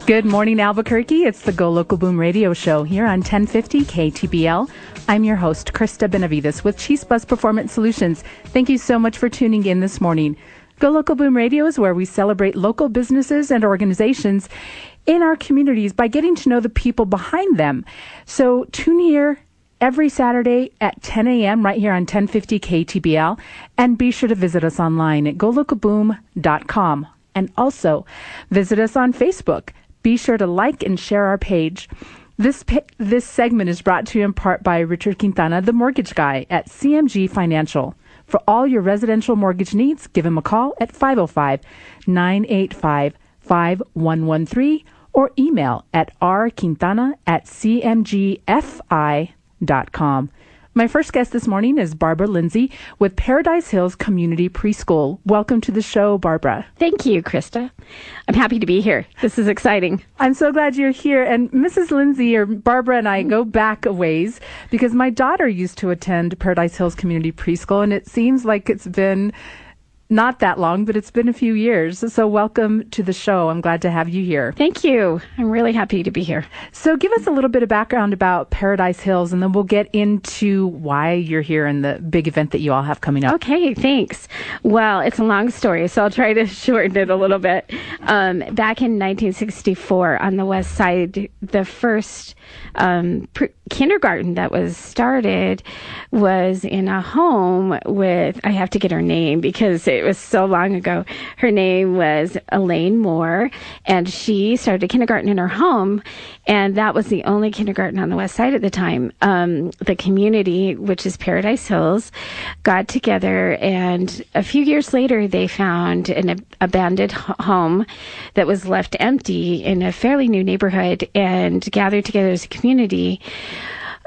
Good morning, Albuquerque. It's the Go Local Boom radio show here on 1050 KTBL. I'm your host, Krista Benavides with Cheese Bus Performance Solutions. Thank you so much for tuning in this morning. Go Local Boom Radio is where we celebrate local businesses and organizations in our communities by getting to know the people behind them. So tune here every Saturday at 10 a.m. right here on 1050 KTBL, and be sure to visit us online at golocalboom.com, and also visit us on Facebook. Be sure to like and share our page. This segment is brought to you in part by Richard Quintana, the mortgage guy at CMG Financial. For all your residential mortgage needs, give him a call at 505-985-5113 or email at rquintana@cmgfi.com. My first guest this morning is Barbara Lindsay with Paradise Hills Community Preschool. Welcome to the show, Barbara. Thank you, Krista. I'm happy to be here. This is exciting. I'm so glad you're here. And Mrs. Lindsay, or Barbara, and I go back a ways because my daughter used to attend Paradise Hills Community Preschool, and it seems like it's been not that long, but it's been a few years. So welcome to the show. I'm glad to have you here. Thank you. I'm really happy to be here. So give us a little bit of background about Paradise Hills, and then we'll get into why you're here and the big event that you all have coming up. Okay, thanks. Well, it's a long story, so I'll try to shorten it a little bit. Back in 1964 on the west side, the first kindergarten that was started was in a home with, I have to get her name because it was so long ago. Her name was Elaine Moore, and she started kindergarten in her home, and that was the only kindergarten on the west side at the time. The community, which is Paradise Hills, got together, and a few years later they found an abandoned home that was left empty in a fairly new neighborhood and gathered together as a community.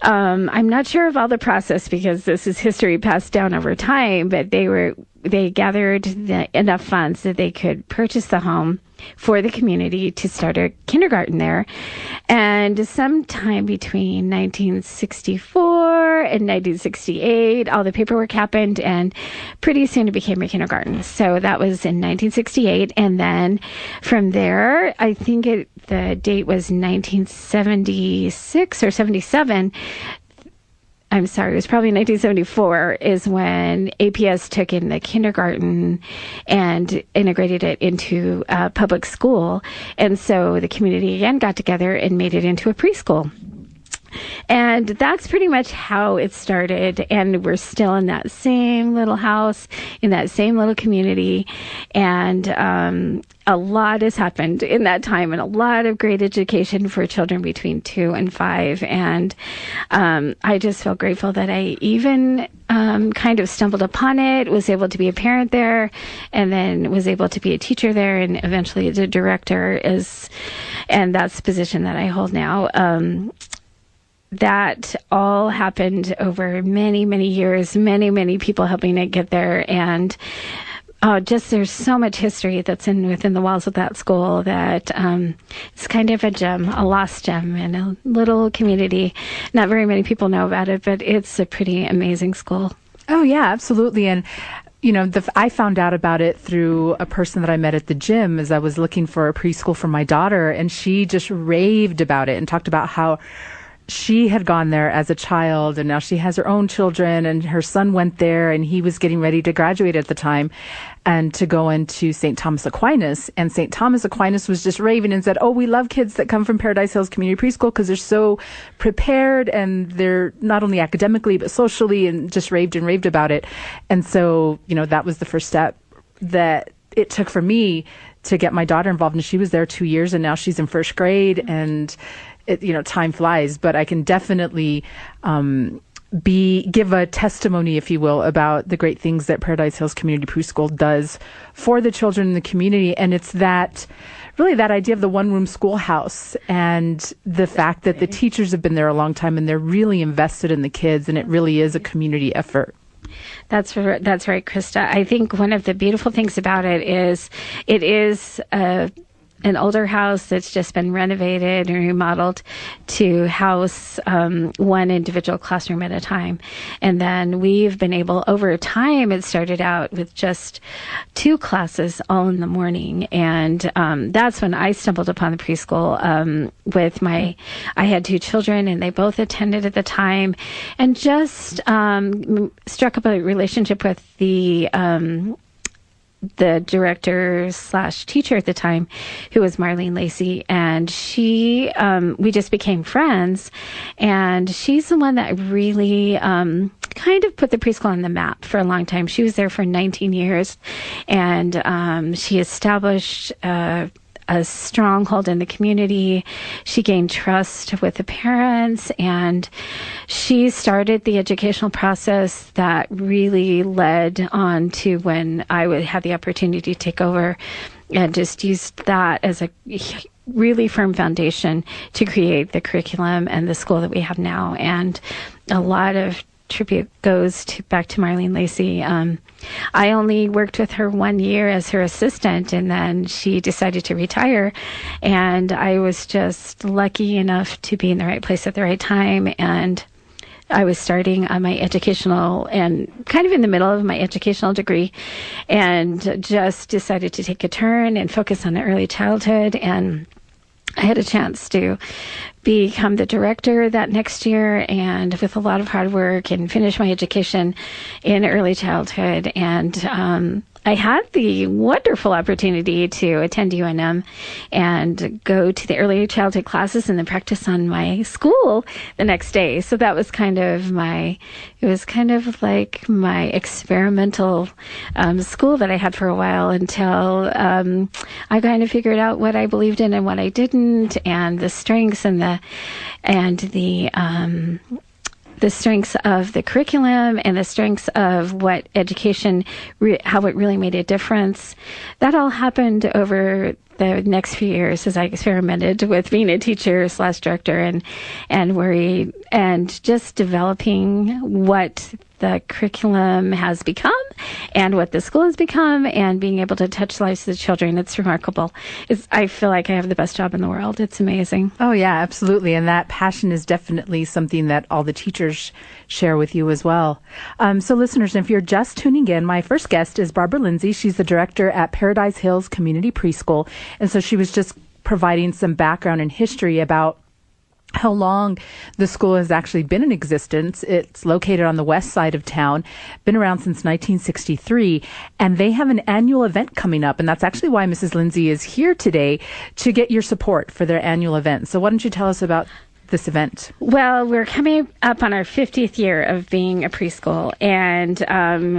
I'm not sure of all the process because this is history passed down over time, but they gathered enough funds that they could purchase the home for the community to start a kindergarten there. And sometime between 1964 and 1968, all the paperwork happened, and pretty soon it became a kindergarten. So that was in 1968. And then from there, I think the date was 1976 or 77. I'm sorry, it was probably 1974 is when APS took in the kindergarten and integrated it into public school. And so the community again got together and made it into a preschool. And that's pretty much how it started. And we're still in that same little house, in that same little community. And a lot has happened in that time, and a lot of great education for children between 2 and 5. And I just feel grateful that I even kind of stumbled upon it, was able to be a parent there, and then was able to be a teacher there, and eventually the director and that's the position that I hold now. That all happened over many, many years, many, many people helping it get there. And just there's so much history that's within the walls of that school that it's kind of a gem, a lost gem in a little community. Not very many people know about it, but it's a pretty amazing school. Oh, yeah, absolutely. And you know, I found out about it through a person that I met at the gym as I was looking for a preschool for my daughter, and she just raved about it and talked about how she had gone there as a child, and now she has her own children, and her son went there, and he was getting ready to graduate at the time and to go into St. Thomas Aquinas. And St. Thomas Aquinas was just raving and said, oh, we love kids that come from Paradise Hills Community Preschool because they're so prepared, and they're not only academically but socially, and just raved and raved about it. And so, you know, that was the first step that it took for me to get my daughter involved. And she was there 2 years, and now she's in first grade, and time flies, but I can definitely give a testimony, if you will, about the great things that Paradise Hills Community Preschool does for the children in the community. And it's that idea of the one-room schoolhouse, and the fact that the teachers have been there a long time, and they're really invested in the kids, and it really is a community effort. That's right, Krista. I think one of the beautiful things about it is a an older house that's just been renovated and remodeled to house one individual classroom at a time. And then we've been able, over time, it started out with just 2 classes all in the morning. And that's when I stumbled upon the preschool I had 2 children, and they both attended at the time, and just struck up a relationship with the director / teacher at the time, who was Marlene Lacey, and we just became friends. And she's the one that really kind of put the preschool on the map for a long time. She was there for 19 years, and she established a stronghold in the community. She gained trust with the parents, and she started the educational process that really led on to when I would have the opportunity to take over, and just used that as a really firm foundation to create the curriculum and the school that we have now. And a lot of tribute goes back to Marlene Lacey. I only worked with her 1 year as her assistant, and then she decided to retire. And I was just lucky enough to be in the right place at the right time. And I was starting on my educational, and kind of in the middle of my educational degree, and just decided to take a turn and focus on early childhood. And I had a chance to become the director that next year, and with a lot of hard work, and finish my education in early childhood. And I had the wonderful opportunity to attend UNM and go to the early childhood classes and then practice on my school the next day. So that was kind of like my experimental school that I had for a while, until I kind of figured out what I believed in and what I didn't, and the strengths and the strengths of the curriculum, and the strengths of what education, how it really made a difference. That all happened over the next few years as I experimented with being a teacher / director, and worried, and just developing what the curriculum has become and what the school has become, and being able to touch lives of the children. It's remarkable. I feel like I have the best job in the world. It's amazing. Oh, yeah, absolutely. And that passion is definitely something that all the teachers share with you as well. So listeners, if you're just tuning in, my first guest is Barbara Lindsay. She's the director at Paradise Hills Community Preschool. And so she was just providing some background and history about how long the school has actually been in existence. It's located on the west side of town, been around since 1963, and they have an annual event coming up. And that's actually why Mrs. Lindsay is here today, to get your support for their annual event. So why don't you tell us about this event? Well, we're coming up on our 50th year of being a preschool, and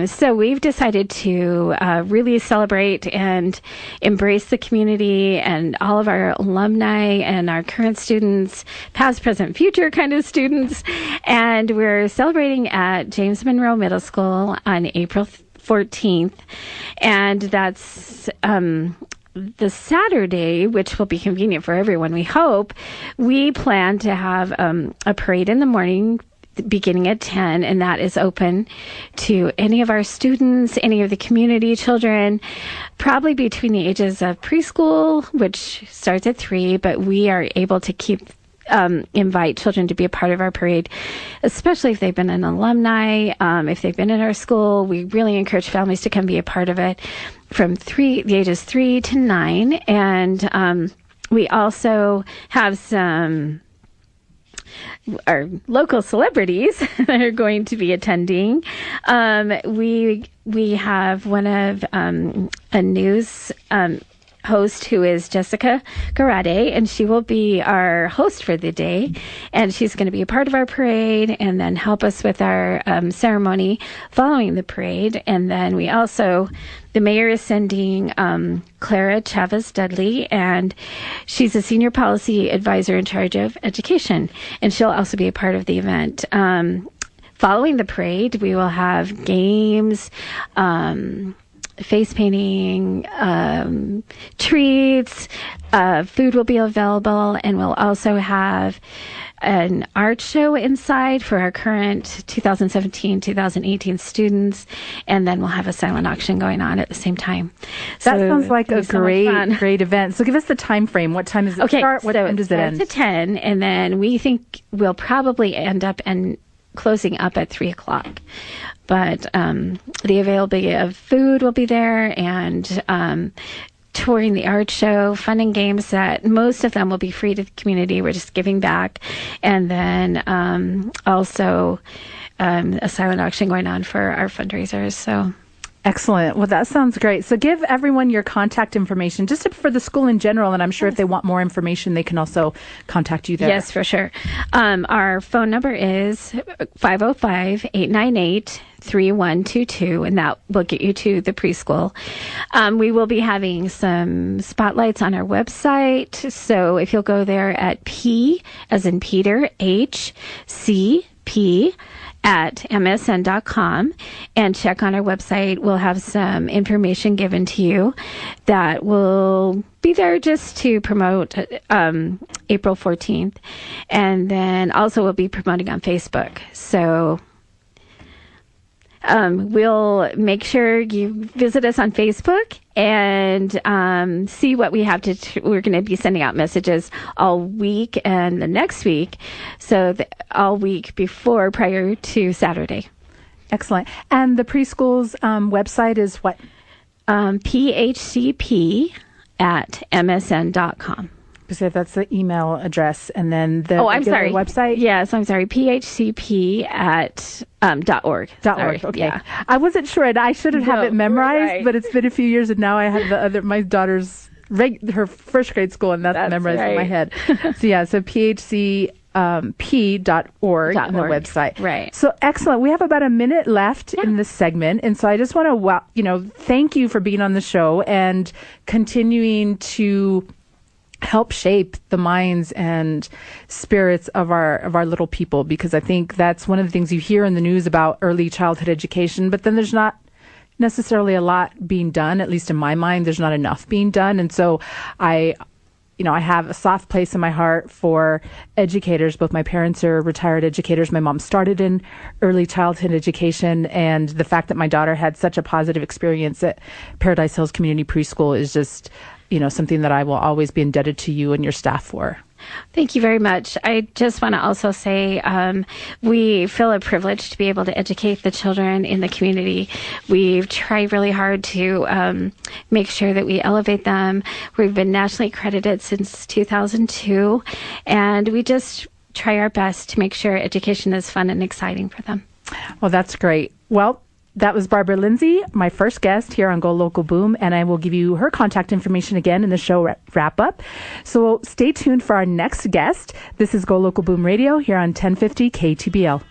so we've decided to really celebrate and embrace the community and all of our alumni and our current students, past, present, future kind of students. And we're celebrating at James Monroe Middle School on April 14th, and that's the Saturday, which will be convenient for everyone, we hope. We plan to have a parade in the morning beginning at 10, and that is open to any of our students, any of the community children, probably between the ages of preschool, which starts at 3, but we are able to invite children to be a part of our parade, especially if they've been an alumni, if they've been in our school. We really encourage families to come be a part of it from the ages 3 to 9. And we also have some our local celebrities that are going to be attending. We have one of a news host who is Jessica Garade, and she will be our host for the day, and she's going to be a part of our parade and then help us with our ceremony following the parade. And then the mayor is sending Clara Chavez Dudley, and she's a senior policy advisor in charge of education, and she'll also be a part of the event. Following the parade, we will have games, face painting, treats, food will be available, and we'll also have an art show inside for our current 2017-2018 students, and then we'll have a silent auction going on at the same time. That sounds like a great event. So give us the time frame. What time does it start? What time does it end? It's at 10, and then we think we'll probably end up closing up at 3 o'clock. But the availability of food will be there, and touring the art show, fun and games that most of them will be free to the community. We're just giving back. And then also a silent auction going on for our fundraisers. So excellent. Well, that sounds great. So give everyone your contact information just for the school in general. And I'm sure if they want more information, they can also contact you there. Yes, for sure. Our phone number is 505-898-3122, and that will get you to the preschool. We will be having some spotlights on our website. So if you'll go there at P as in Peter, HCP at msn.com and check on our website. We'll have some information given to you that will be there just to promote April 14th. And then also we'll be promoting on Facebook. So we'll make sure you visit us on Facebook and see what we have to. We're going to be sending out messages all week and the next week, so all week prior to Saturday. Excellent. And the preschool's website is what? phcp at msn.com. So that's the email address, and then the website. Yes, I'm sorry. phcp at .org. .org. Okay. Yeah. I wasn't sure. I should have it memorized, right. But it's been a few years, and now I have my daughter's her first grade school, and that's memorized in my head. So yeah, so phcp.org on the website. Right. So excellent. We have about a minute left in this segment, and so I just want to thank you for being on the show and continuing to help shape the minds and spirits of our little people, because I think that's one of the things you hear in the news about early childhood education, but then there's not necessarily a lot being done. At least in my mind, there's not enough being done. And so I have a soft place in my heart for educators. Both my parents are retired educators. My mom started in early childhood education, and the fact that my daughter had such a positive experience at Paradise Hills Community Preschool is just something that I will always be indebted to you and your staff for. Thank you very much. I just want to also say we feel a privilege to be able to educate the children in the community. We've tried really hard to make sure that we elevate them. We've been nationally accredited since 2002, and we just try our best to make sure education is fun and exciting for them. Well, that's great. Well, that was Barbara Lindsay, my first guest here on Go Local Boom, and I will give you her contact information again in the show wrap up. So stay tuned for our next guest. This is Go Local Boom Radio here on 1050 KTBL.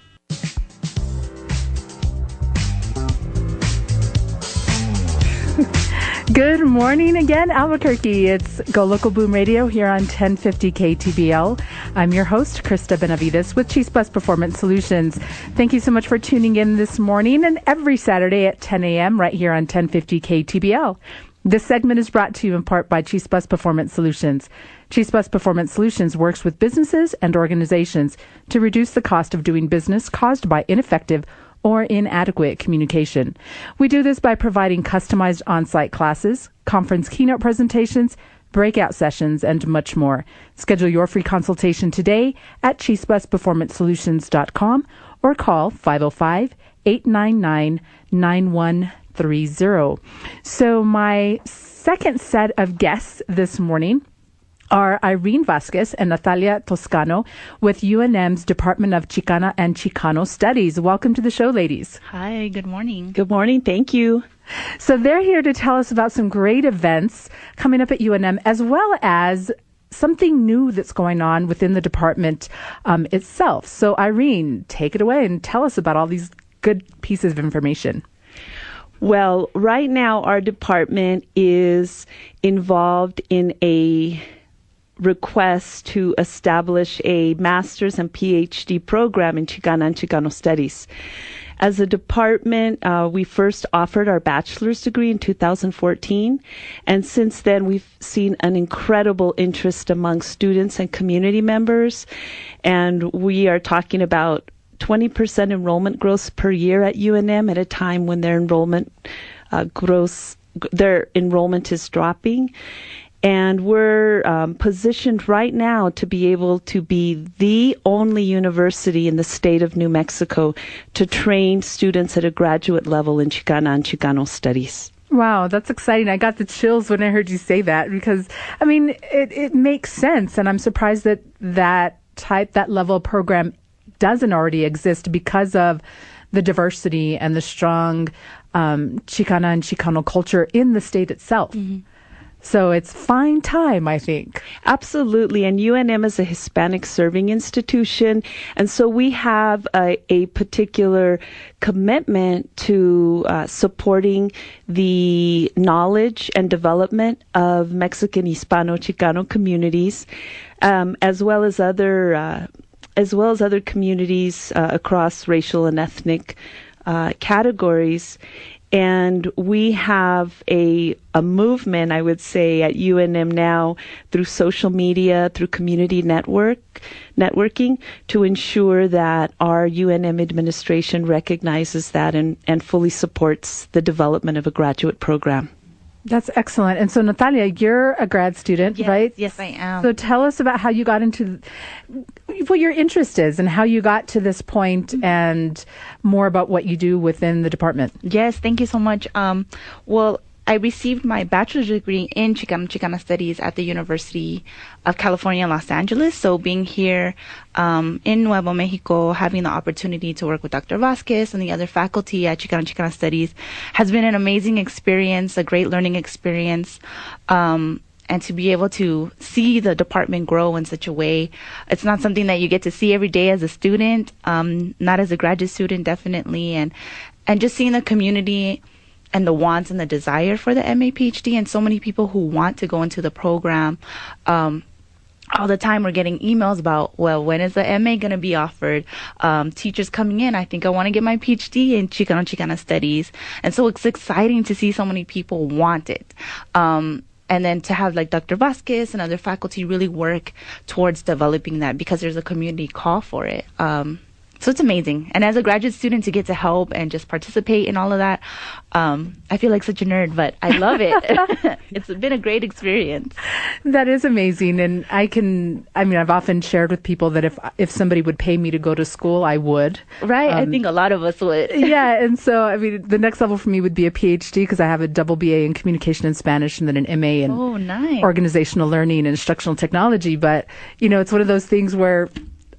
Good morning again, Albuquerque. It's Go Local Boom Radio here on 1050 KTBL. I'm your host, Krista Benavides with Cheese Bus Performance Solutions. Thank you so much for tuning in this morning and every Saturday at 10 a.m. right here on 1050 KTBL. This segment is brought to you in part by Cheese Bus Performance Solutions. Cheese Bus Performance Solutions works with businesses and organizations to reduce the cost of doing business caused by ineffective or inadequate communication. We do this by providing customized on-site classes, conference keynote presentations, breakout sessions, and much more. Schedule your free consultation today at cheesebusperformancesolutions.com or call 505-899-9130. So my second set of guests this morning are Irene Vasquez and Natalia Toscano with UNM's Department of Chicana and Chicano Studies. Welcome to the show, ladies. Hi, good morning. Good morning. Thank you. So they're here to tell us about some great events coming up at UNM, as well as something new that's going on within the department itself. So Irene, take it away and tell us about all these good pieces of information. Well, right now our department is involved in a request to establish a master's and PhD program in Chicana and Chicano studies. As a department, we first offered our bachelor's degree in 2014, and since then we've seen an incredible interest among students and community members, and we are talking about 20% enrollment growth per year at UNM at a time when their enrollment is dropping. And we're positioned right now to be able to be the only university in the state of New Mexico to train students at a graduate level in Chicana and Chicano studies. Wow, that's exciting. I got the chills when I heard you say that because, I mean, it makes sense. And I'm surprised that that level of program doesn't already exist because of the diversity and the strong Chicana and Chicano culture in the state itself. Mm-hmm. So it's fine time, I think. Absolutely. And UNM is a Hispanic serving institution. And so we have a particular commitment to supporting the knowledge and development of Mexican, Hispano, Chicano communities, as well as other communities across racial and ethnic categories. And we have a movement, I would say, at UNM now through social media, through community networking, to ensure that our UNM administration recognizes that and fully supports the development of a graduate program. That's excellent. And so, Natalia, you're a grad student, right? Yes, I am. So tell us about how you got into what your interest is and how you got to this point and more about what you do within the department. Yes, thank you so much. Well, I received my bachelor's degree in Chicana Studies at the University of California, Los Angeles. So being here in Nuevo Mexico, having the opportunity to work with Dr. Vasquez and the other faculty at Chicana Studies has been an amazing experience, a great learning experience. And to be able to see the department grow in such a way, it's not something that you get to see every day as a student, not as a graduate student, definitely. And just seeing the community and the wants and the desire for the MA PhD, and so many people who want to go into the program. All the time we're getting emails about, well, when is the MA going to be offered? Teachers coming in, I think I want to get my PhD in Chicana Studies. And so it's exciting to see so many people want it. And then to have like Dr. Vasquez and other faculty really work towards developing that because there's a community call for it. So it's amazing. And as a graduate student to get to help and just participate in all of that, I feel like such a nerd, but I love it. It's been a great experience. That is amazing. And I've often shared with people that if somebody would pay me to go to school, I would. Right. I think a lot of us would. Yeah. And so, the next level for me would be a PhD because I have a double BA in communication and Spanish and then an MA in organizational learning and instructional technology. But, it's one of those things where,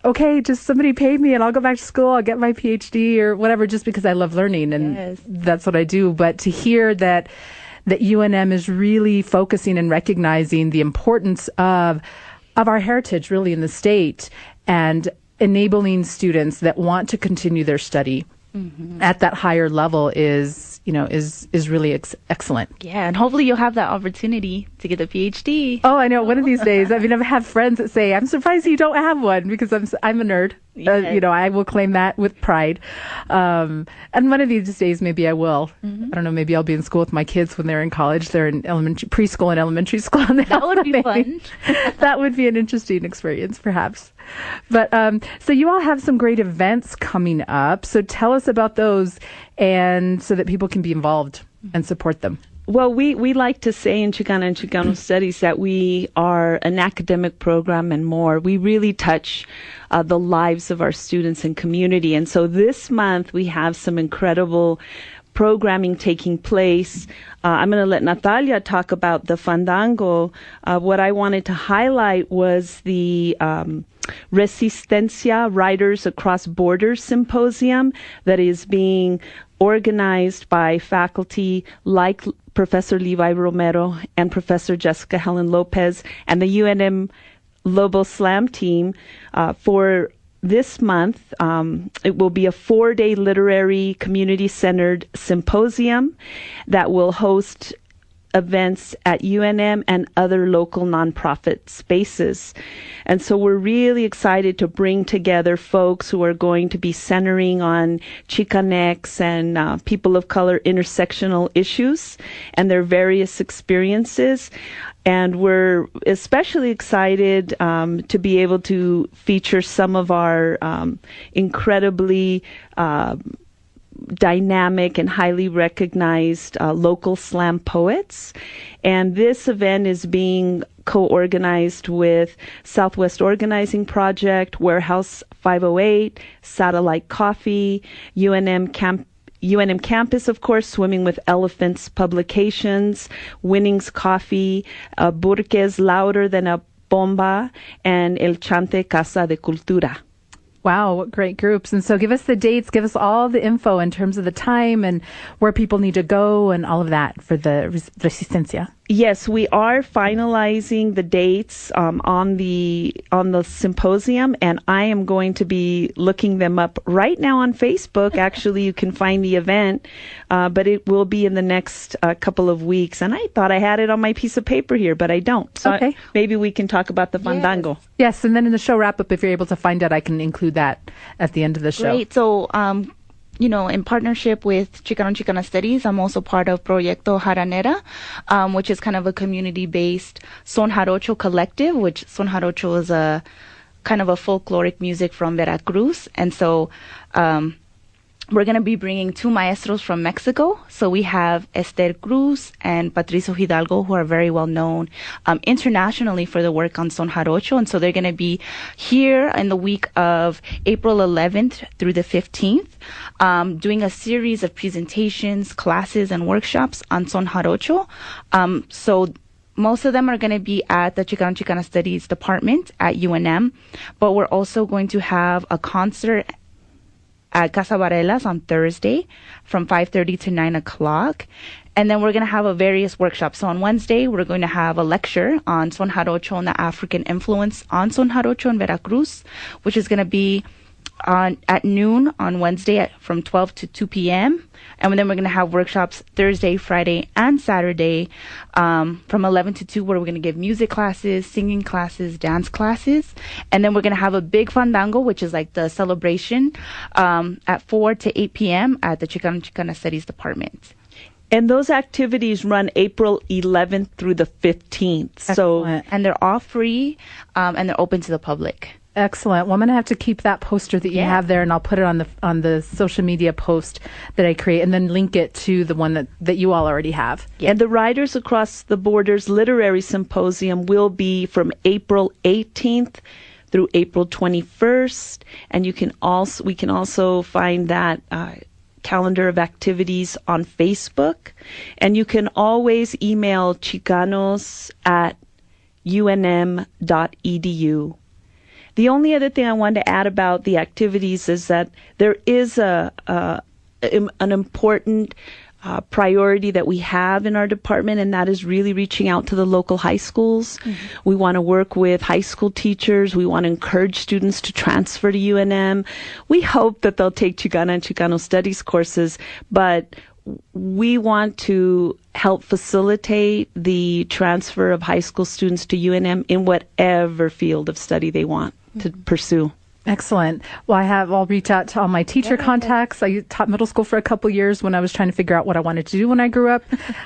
okay, just somebody pay me and I'll go back to school. I'll get my PhD or whatever, just because I love learning and that's what I do. But to hear that UNM is really focusing and recognizing the importance of our heritage really in the state and enabling students that want to continue their study at that higher level is really excellent. Yeah, and hopefully you'll have that opportunity to get a PhD. Oh, I know. One of these days. I've had friends that say, I'm surprised you don't have one because I'm a nerd. Yes. I will claim that with pride. And one of these days, maybe I will. I don't know. Maybe I'll be in school with my kids when they're in college. They're in preschool and elementary school. And that would be fun. That would be an interesting experience, perhaps. But so you all have some great events coming up. So tell us about those, and so that people can be involved and support them. Well, we like to say in Chicana and Chicano Studies that we are an academic program and more. We really touch the lives of our students and community. And so this month we have some incredible programming taking place. I'm going to let Natalia talk about the Fandango. What I wanted to highlight was the Resistencia Writers Across Borders Symposium that is being organized by faculty like Professor Levi Romero and Professor Jessica Helen Lopez and the UNM Lobo Slam team for this month. It will be a 4-day literary community-centered symposium that will host events at UNM and other local nonprofit spaces. And so we're really excited to bring together folks who are going to be centering on Chicanx and people of color intersectional issues and their various experiences. And we're especially excited to be able to feature some of our incredibly dynamic and highly recognized local slam poets. And this event is being co-organized with Southwest Organizing Project, Warehouse 508, Satellite Coffee, UNM Campus, of course, Swimming with Elephants Publications, Winnings Coffee, Burques Louder Than a Bomba, and El Chante Casa de Cultura. Wow, what great groups. And so give us the dates, give us all the info in terms of the time and where people need to go and all of that for the Resistencia. Yes, we are finalizing the dates on the symposium, and I am going to be looking them up right now on Facebook. Actually, you can find the event, but it will be in the next couple of weeks. And I thought I had it on my piece of paper here, but I don't. So okay. Maybe we can talk about the fandango. Yes, and then in the show wrap-up, if you're able to find it, I can include that at the end of the show. Great. So, in partnership with Chicano Chicana Studies, I'm also part of Proyecto Jaranera, which is kind of a community-based Son Jarocho collective, which Son Jarocho is a kind of a folkloric music from Veracruz. And so we're going to be bringing two maestros from Mexico. So we have Esther Cruz and Patricio Hidalgo, who are very well known internationally for the work on Son Jarocho. And so they're going to be here in the week of April 11th through the 15th, doing a series of presentations, classes, and workshops on Son Jarocho. So most of them are going to be at the Chicano Chicana Studies department at UNM, but we're also going to have a concert at Casa Varelas on Thursday from 5:30 to 9 o'clock. And then we're going to have a various workshops. So on Wednesday, we're going to have a lecture on Son Jarocho and the African influence on Son Jarocho in Veracruz, which is going to be at noon on Wednesday from 12 to 2 p.m. And then we're going to have workshops Thursday, Friday, and Saturday from 11 to 2, where we're going to give music classes, singing classes, dance classes. And then we're going to have a big fandango, which is like the celebration at 4 to 8 p.m. at the Chicano Chicana Studies department. And those activities run April 11th through the 15th. Excellent. And they're all free and they're open to the public. Excellent. Well, I'm going to have to keep that poster that you have there, and I'll put it on the social media post that I create, and then link it to the one that you all already have. Yeah. And the Riders Across the Borders Literary Symposium will be from April 18th through April 21st, and we can also find that calendar of activities on Facebook, and you can always email chicanos@unm.edu. The only other thing I wanted to add about the activities is that there is an important priority that we have in our department, and that is really reaching out to the local high schools. Mm-hmm. We want to work with high school teachers. We want to encourage students to transfer to UNM. We hope that they'll take Chicana and Chicano Studies courses, but we want to help facilitate the transfer of high school students to UNM in whatever field of study they want to pursue. Excellent. Well, I'll reach out to all my teacher contacts. I taught middle school for a couple years when I was trying to figure out what I wanted to do when I grew up,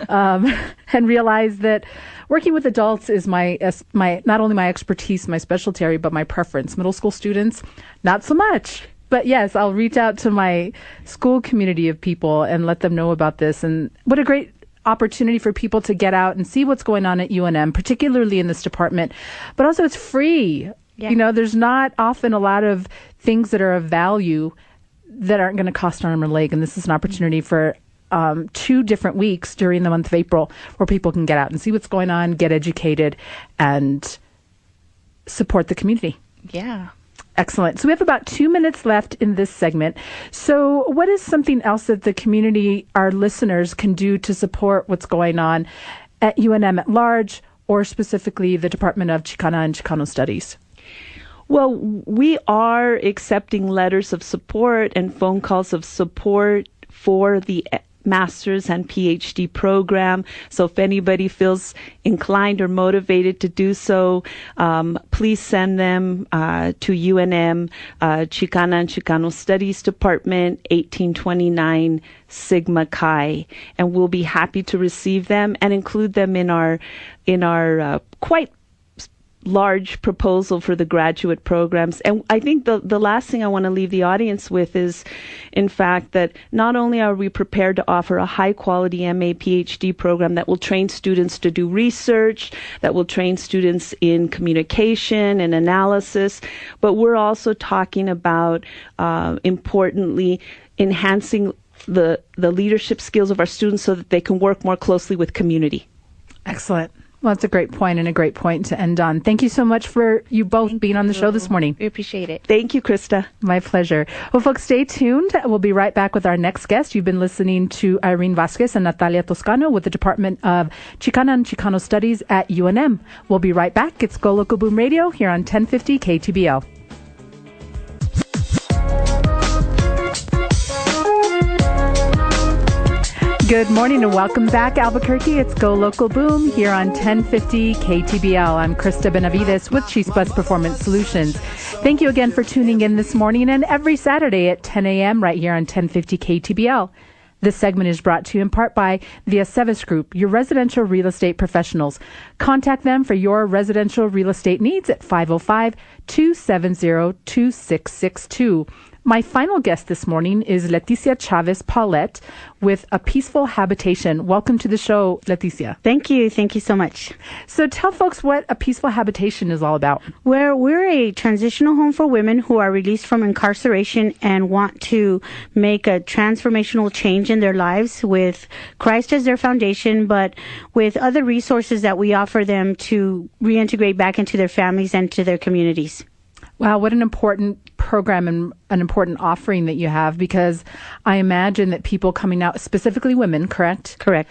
and realized that working with adults is my not only my expertise, my specialty area, but my preference. Middle school students, not so much. But yes, I'll reach out to my school community of people and let them know about this. And what a great opportunity for people to get out and see what's going on at UNM, particularly in this department. But also it's free. Yeah. There's not often a lot of things that are of value that aren't going to cost an arm and a leg. And this is an opportunity for 2 different weeks during the month of April where people can get out and see what's going on, get educated, and support the community. Yeah. Excellent. So we have about 2 minutes left in this segment. So what is something else that the community, our listeners, can do to support what's going on at UNM at large, or specifically the Department of Chicana and Chicano Studies? Well, we are accepting letters of support and phone calls of support for the master's and PhD program. So if anybody feels inclined or motivated to do so, please send them to UNM, Chicana and Chicano Studies Department, 1829 Sigma Chi, and we'll be happy to receive them and include them in our quite large proposal for the graduate programs. And I think the last thing I want to leave the audience with is, in fact, that not only are we prepared to offer a high quality MA PhD program that will train students to do research, that will train students in communication and analysis, but we're also talking about, importantly, enhancing the leadership skills of our students so that they can work more closely with community. Excellent. Well, that's a great point and a great point to end on. Thank you so much for you both being on the show this morning. We appreciate it. Thank you, Krista. My pleasure. Well, folks, stay tuned. We'll be right back with our next guest. You've been listening to Irene Vasquez and Natalia Toscano with the Department of Chicana and Chicano Studies at UNM. We'll be right back. It's Go Local Boom Radio here on 1050 KTBL. Good morning and welcome back, Albuquerque. It's Go Local Boom here on 1050 KTBL. I'm Krista Benavides with Chispas Performance Solutions. Thank you again for tuning in this morning and every Saturday at 10 a.m. right here on 1050 KTBL. This segment is brought to you in part by the Aceves Group, your residential real estate professionals. Contact them for your residential real estate needs at 505-270-2662. My final guest this morning is Leticia Chavez Paulette with A Peaceful Habitation. Welcome to the show, Leticia. Thank you. Thank you so much. So tell folks what A Peaceful Habitation is all about. We're a transitional home for women who are released from incarceration and want to make a transformational change in their lives with Christ as their foundation, but with other resources that we offer them to reintegrate back into their families and to their communities. Wow, what an important program and an important offering that you have, because I imagine that people coming out, specifically women, correct? Correct.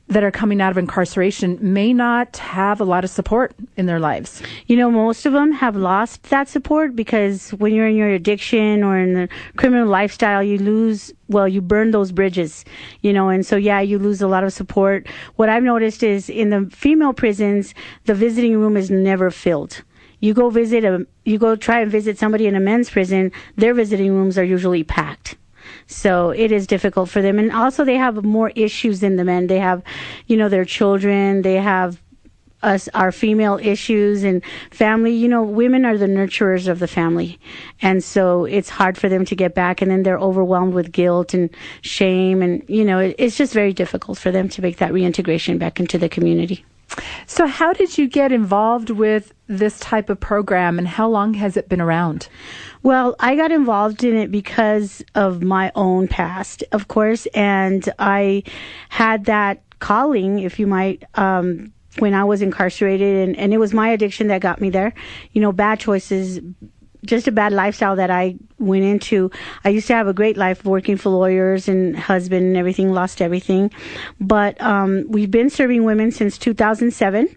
That are coming out of incarceration may not have a lot of support in their lives. You know, most of them have lost that support because when you're in your addiction or in the criminal lifestyle, you burn those bridges, and so, you lose a lot of support. What I've noticed is in the female prisons, the visiting room is never filled. You go try and visit somebody in a men's prison, their visiting rooms are usually packed. So it is difficult for them. And also they have more issues than the men. They have, their children, they have our female issues and family. Women are the nurturers of the family. And so it's hard for them to get back. And then they're overwhelmed with guilt and shame. And, it's just very difficult for them to make that reintegration back into the community. So how did you get involved with this type of program, and how long has it been around? Well, I got involved in it because of my own past, of course, and I had that calling, if you might, when I was incarcerated, and it was my addiction that got me there. Bad choices, just a bad lifestyle that I went into. I used to have a great life working for lawyers and husband and everything, lost everything. But we've been serving women since 2007,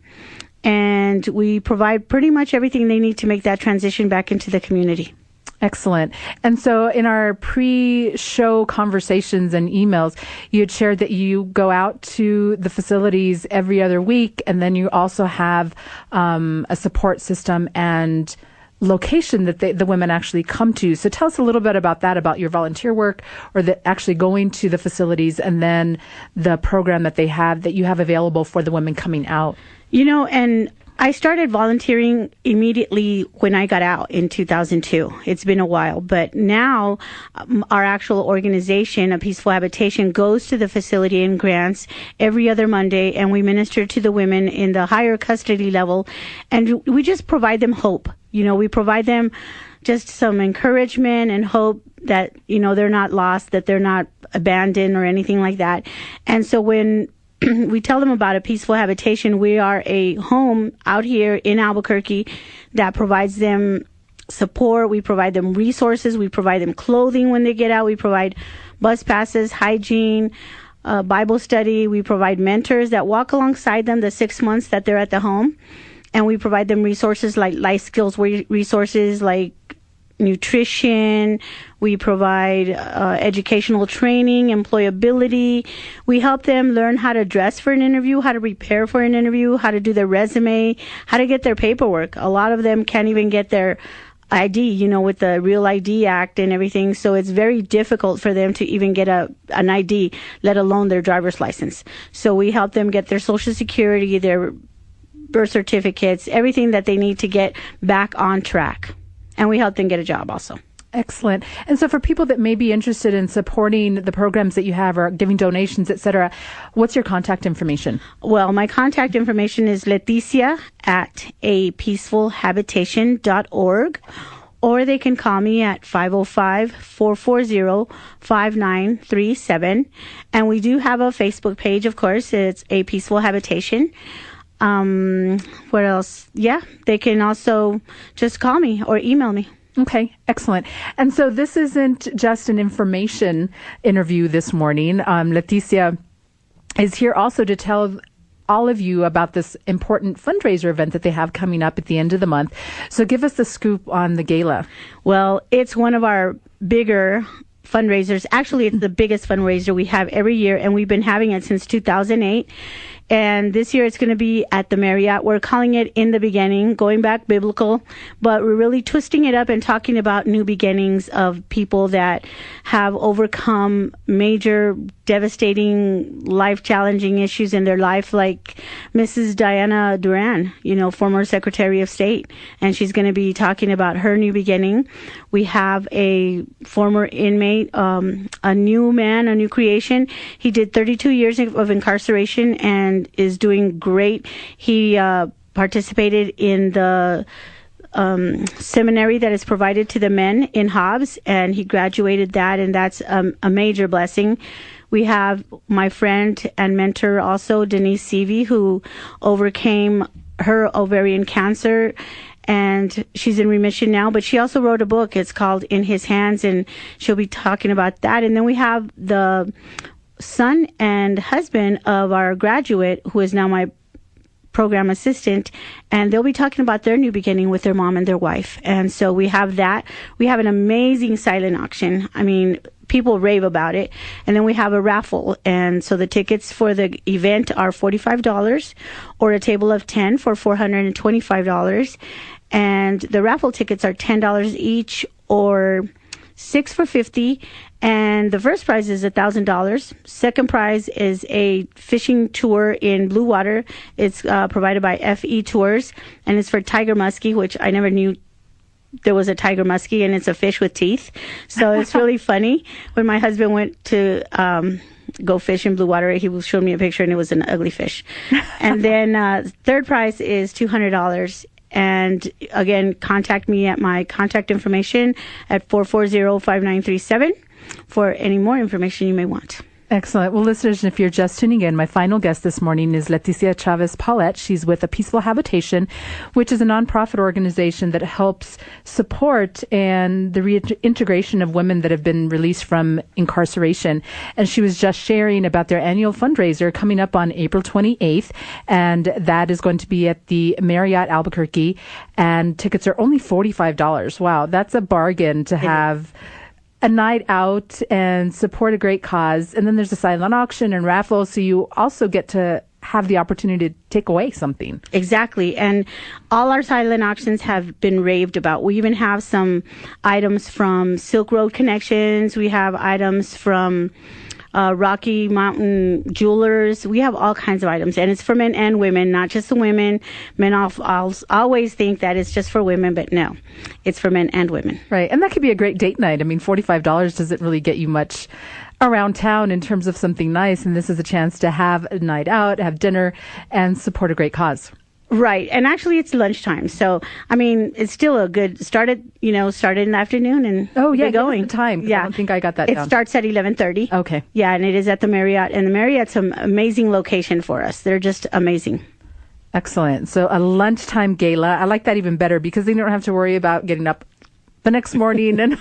and we provide pretty much everything they need to make that transition back into the community. Excellent. And so in our pre-show conversations and emails, you had shared that you go out to the facilities every other week, and then you also have a support system and location that the women actually come to. So tell us a little bit about that, about your volunteer work, or actually going to the facilities, and then the program that you have available for the women coming out. And I started volunteering immediately when I got out in 2002. It's been a while, but now our actual organization, A Peaceful Habitation, goes to the facility and grants every other Monday, and we minister to the women in the higher custody level, and we just provide them hope. We provide them just some encouragement and hope that, they're not lost, that they're not abandoned or anything like that. And so when we tell them about A Peaceful Habitation, we are a home out here in Albuquerque that provides them support. We provide them resources. We provide them clothing when they get out. We provide bus passes, hygiene, Bible study. We provide mentors that walk alongside them the 6 months that they're at the home. And we provide them resources like life skills resources, like nutrition. We provide educational training, employability. We help them learn how to dress for an interview, how to prepare for an interview, how to do their resume, how to get their paperwork. A lot of them can't even get their ID, with the Real ID Act and everything. So it's very difficult for them to even get an ID, let alone their driver's license. So we help them get their Social Security, their birth certificates, everything that they need to get back on track. And we help them get a job also. Excellent. And so for people that may be interested in supporting the programs that you have or giving donations, et cetera, what's your contact information? Well, my contact information is Leticia at apeacefulhabitation.org, or they can call me at 505-440-5937. And we do have a Facebook page, of course. It's A Peaceful Habitation. What else? Yeah, they can also just call me or email me. Okay, excellent. And so this isn't just an information interview this morning. Leticia is here also to tell all of you about this important fundraiser event that they have coming up at the end of the month. So give us the scoop on the gala. Well, it's one of our bigger fundraisers. Actually, it's the biggest fundraiser we have every year, and we've been having it since 2008. And this year it's going to be at the Marriott. We're calling it In the Beginning, going back biblical, but we're really twisting it up and talking about new beginnings of people that have overcome major, devastating, life-challenging issues in their life, like Mrs. Diana Duran, former Secretary of State. And she's going to be talking about her new beginning. We have a former inmate, a new man, a new creation. He did 32 years of incarceration and is doing great. He participated in the seminary that is provided to the men in Hobbs, and he graduated that, and that's a major blessing. We have my friend and mentor also, Denise Seavey, who overcame her ovarian cancer, and she's in remission now, but she also wrote a book. It's called In His Hands, and she'll be talking about that. And then we have the son and husband of our graduate, who is now my program assistant, and they'll be talking about their new beginning with their mom and their wife. And so we have that. We have an amazing silent auction. I mean, people rave about it. And then we have a raffle. And so the tickets for the event are $45, or a table of 10 for $425. And the raffle tickets are $10 each, or 6 for $50. And the first prize is $1,000. Second prize is a fishing tour in blue water. It's provided by FE Tours, and it's for tiger muskie, which I never knew there was a tiger muskie, and it's a fish with teeth. So it's really funny. When my husband went to go fish in blue water, he showed me a picture, and it was an ugly fish. And then third prize is $200. And again, contact me at my contact information at 440-5937 for any more information you may want. Excellent. Well, listeners, if you're just tuning in, my final guest this morning is Leticia Chavez Paulette. She's with A Peaceful Habitation, which is a nonprofit organization that helps support and the reintegration of women that have been released from incarceration. And she was just sharing about their annual fundraiser coming up on April 28th, and that is going to be at the Marriott Albuquerque, and tickets are only $45. Wow, that's a bargain to have a night out and support a great cause. And then there's a silent auction and raffle, so you also get to have the opportunity to take away something. Exactly. And all our silent auctions have been raved about. We even have some items from Silk Road Connections. We have items from Rocky Mountain Jewelers. We have all kinds of items, and it's for men and women, not just the women. Men always think that it's just for women, but no, it's for men and women. Right, and that could be a great date night. I mean, $45 doesn't really get you much around town in terms of something nice, and this is a chance to have a night out, have dinner, and support a great cause. Right. And actually it's lunchtime. So, I mean, it's still a good start in the afternoon and get going. The time. Yeah. I don't think I got that down. It starts at 11:30. Okay. Yeah. And it is at the Marriott, and the Marriott's an amazing location for us. They're just amazing. Excellent. So a lunchtime gala. I like that even better because they don't have to worry about getting up the next morning and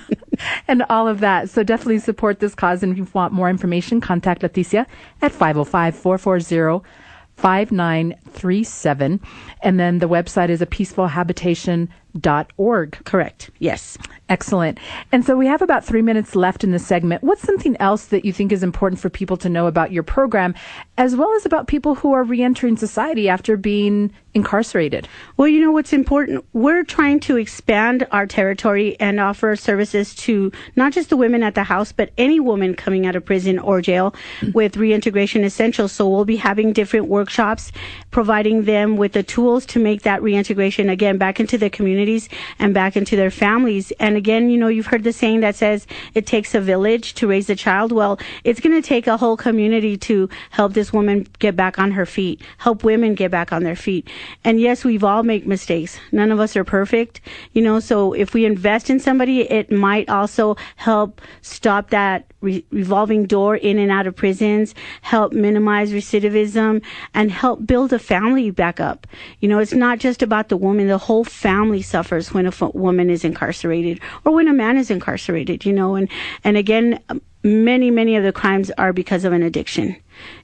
and all of that. So definitely support this cause. And if you want more information, contact Leticia at 505-440-5937. And then the website is apeacefulhabitation.org. .org. Correct. Yes. Excellent. And so we have about 3 minutes left in this segment. What's something else that you think is important for people to know about your program, as well as about people who are reentering society after being incarcerated? Well, you know what's important? We're trying to expand our territory and offer services to not just the women at the house, but any woman coming out of prison or jail with reintegration essentials. So we'll be having different workshops, providing them with the tools to make that reintegration, again, back into their communities and back into their families. And again, you know, you've heard the saying that says it takes a village to raise a child. Well, it's going to take a whole community to help this woman get back on her feet, help women get back on their feet. And yes, we've all made mistakes. None of us are perfect, you know, so if we invest in somebody, it might also help stop that revolving door in and out of prisons, help minimize recidivism, and help build a family back up. You know, it's not just about the woman. The whole family suffers when a woman is incarcerated or when a man is incarcerated, you know, and again, many of the crimes are because of an addiction,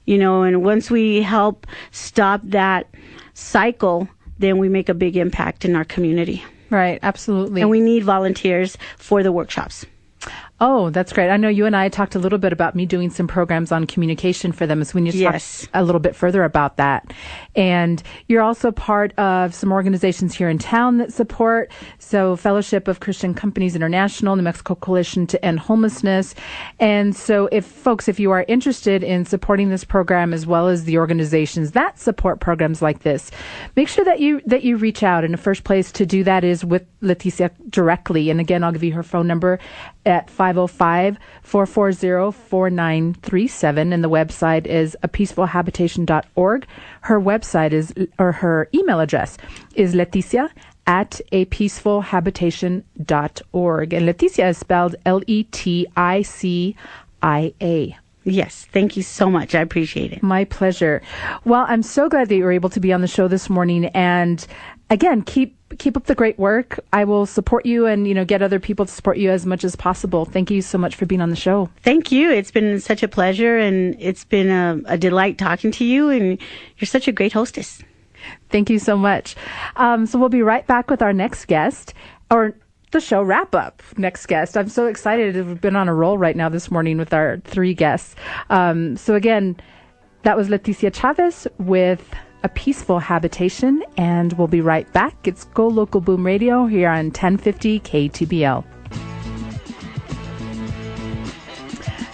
you know, and once we help stop that cycle, then we make a big impact in our community. Right, absolutely. And we need volunteers for the workshops. Oh, that's great. I know you and I talked a little bit about me doing some programs on communication for them. So we need to talk a little bit further about that. And you're also part of some organizations here in town that support. So Fellowship of Christian Companies International, New Mexico Coalition to End Homelessness. And so if you are interested in supporting this program as well as the organizations that support programs like this, make sure that you reach out. And the first place to do that is with Leticia directly. And again, I'll give you her phone number at 505-440-4937, and the website is apeacefulhabitation.org. Her website her email address is leticia@apeacefulhabitation.org. And Leticia is spelled Leticia. Yes, thank you so much. I appreciate it. My pleasure. Well, I'm so glad that you were able to be on the show this morning. And again, keep up the great work. I will support you and, you know, get other people to support you as much as possible. Thank you so much for being on the show. Thank you. It's been such a pleasure, and it's been a delight talking to you, and you're such a great hostess. Thank you so much. So we'll be right back with our next guest, or the show wrap up next guest. I'm so excited. We've been on a roll right now this morning with our 3 guests. So again, that was Leticia Chavez with A Peaceful Habitation, and we'll be right back. It's Go Local Boom Radio here on 1050 KTBL.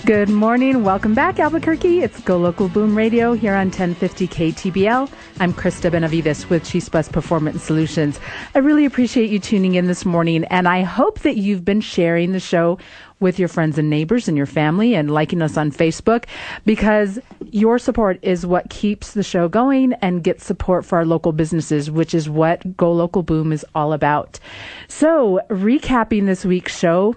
Good morning. Welcome back, Albuquerque. It's Go Local Boom Radio here on 1050 KTBL. I'm Krista Benavides with Chispas Performance Solutions. I really appreciate you tuning in this morning, and I hope that you've been sharing the show with your friends and neighbors and your family and liking us on Facebook, because your support is what keeps the show going and gets support for our local businesses, which is what Go Local Boom is all about. So, recapping this week's show,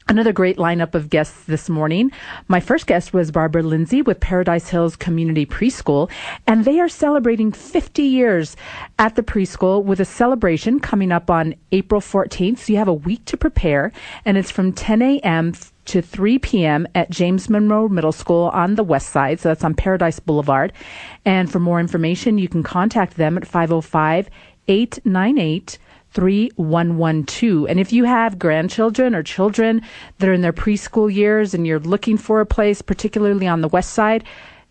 another great lineup of guests this morning. My first guest was Barbara Lindsay with Paradise Hills Community Preschool, and they are celebrating 50 years at the preschool with a celebration coming up on April 14th. So you have a week to prepare, and it's from 10 a.m. to 3 p.m. at James Monroe Middle School on the west side. So that's on Paradise Boulevard. And for more information, you can contact them at 505-898-3112. And if you have grandchildren or children that are in their preschool years and you're looking for a place, particularly on the west side,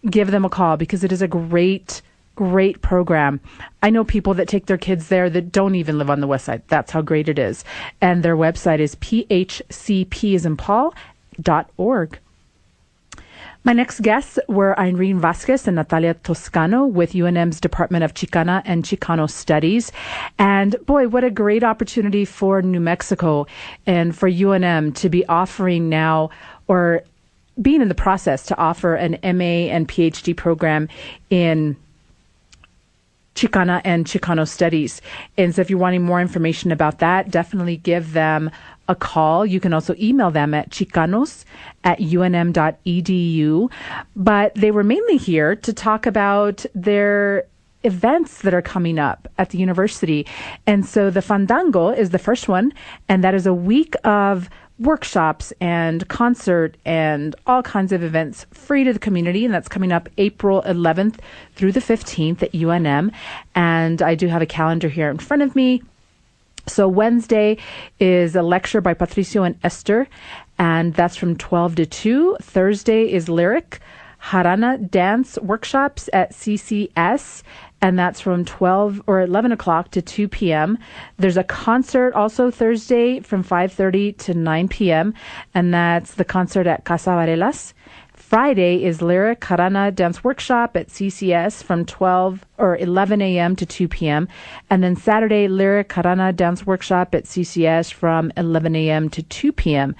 give them a call, because it is a great program. I know people that take their kids there that don't even live on the west side. That's how great it is. And their website is phcp.org. My next guests were Irene Vasquez and Natalia Toscano with UNM's Department of Chicana and Chicano Studies. And boy, what a great opportunity for New Mexico and for UNM to be offering now, or being in the process to offer an MA and PhD program in Chicana and Chicano Studies. And so if you're wanting more information about that, definitely give them a call. You can also email them at chicanos@unm.edu. But they were mainly here to talk about their events that are coming up at the university. And so the Fandango is the first one, and that is a week of workshops and concert and all kinds of events free to the community, and that's coming up April 11th through the 15th at UNM. And I do have a calendar here in front of me. So Wednesday is a lecture by Patricio and Esther, and that's from 12 to 2. Thursday is lyric Harana dance workshops at CCS, and that's from 12 or 11 o'clock to 2 p.m. There's a concert also Thursday from 5:30 to 9 p.m., and that's the concert at Casa Varelas. Friday is lyric Harana dance workshop at CCS from 12 or 11 a.m. to 2 p.m. And then Saturday, lyric Harana dance workshop at CCS from 11 a.m. to 2 p.m.